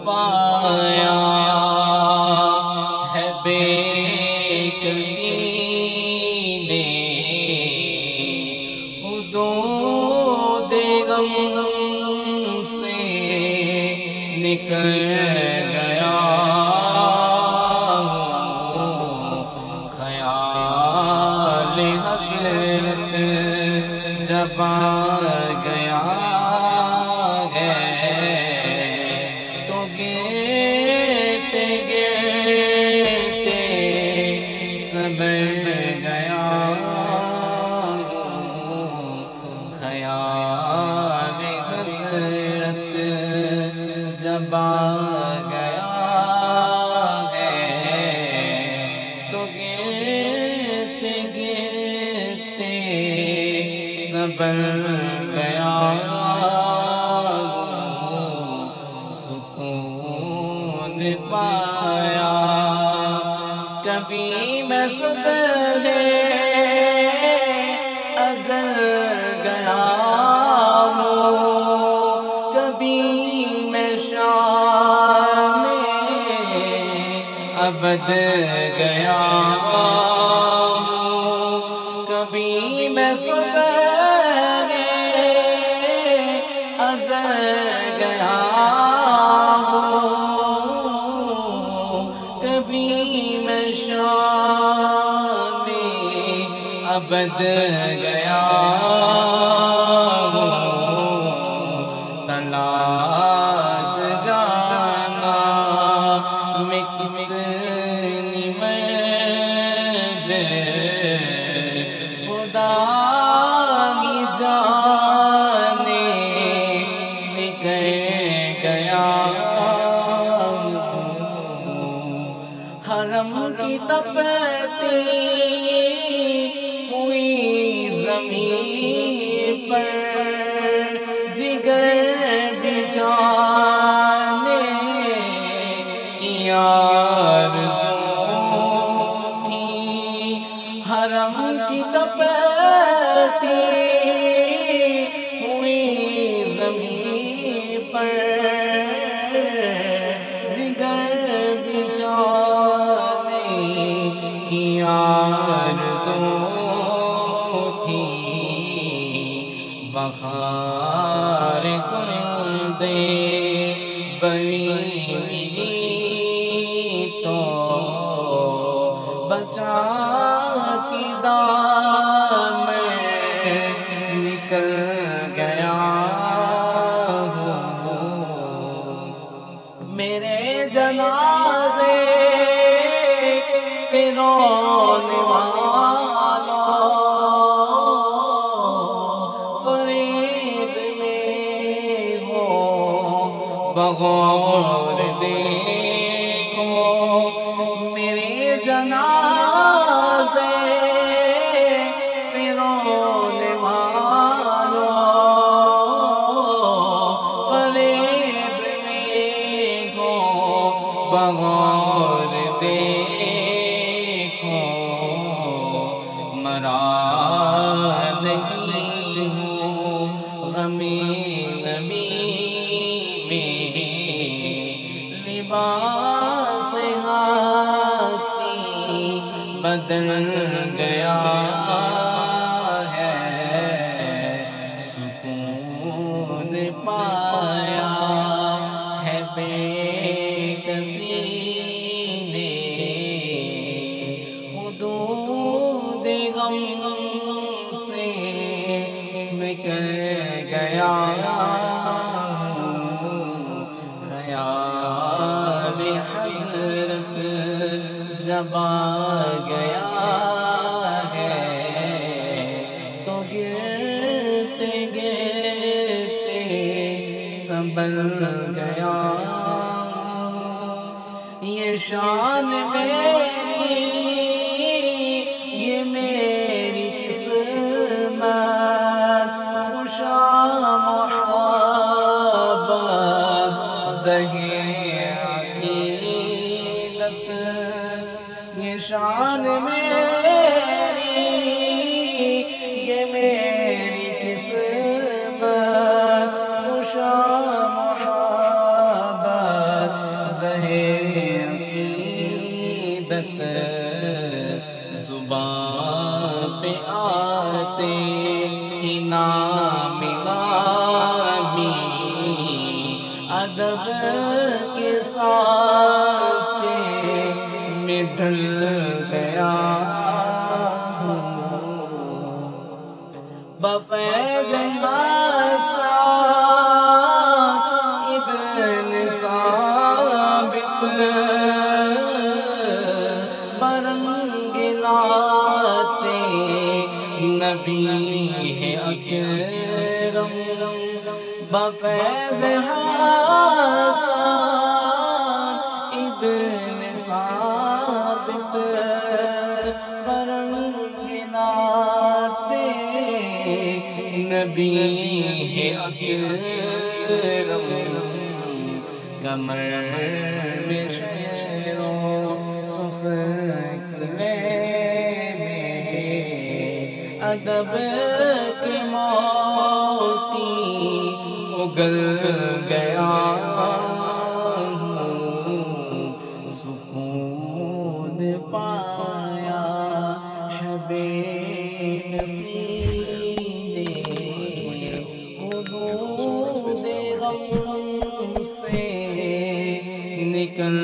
پایا ہے بے کسی نے حدود غم سے نکل گیا خیال حضرت جب آ گیا ہے تو گرتے گرتے سبر گیا خیال حضرت جب آ گیا ہے تو گرتے گرتے سبر گیا سکون پایا کبھی میں صبح ازل گیا ہوں کبھی میں شام ابد گیا ہوں کبھی میں صبح ازل گیا ہوں کبھی میں شام ابد گیا تلاش جانا میں کتنی منزل خدا ہی جانے نکل گیا حرم کی تپتی ہوئی زمین پر جگر بجانے کی آرزو تھی حرم کی تپتی ہوئی زمین پر جگر بجانے کی آرزو تھی بخار گل دے بری ملی تو بچا کی دام نکل گیا میرے جنازے پہ رونے والا فریب میں ہو بغور دیکھو میرے جنازے پہ رونے والا فریب میں ہو بغور دیکھو مرا نہیں ہوں غمی نبی میں لباس ہستی بدل گیا ہے سکون پایا ہے بے کسی نے حدود غم سے نکل گیا خیال حضرت جب آ گیا ہے تو گرتے گرتے سنبھل گیا یہ شان میری یہ میری قسمت خوشا محبت زہی عقیدت یہ شان میری یہ میری قسمت خوشا محبت ادب کے سانچے میں ڈھل گیا ہوں بفیض حسان ابن ثابت برنگ لاتے نبی ہے اکرم بفیض حسان ابن ثابت برنگ لاتے نبی ہے اکرم کمر میں شعر و سخرے میں ادب کے موتی اگل گیا سکون پایا ہے بے کسی غم سے نکل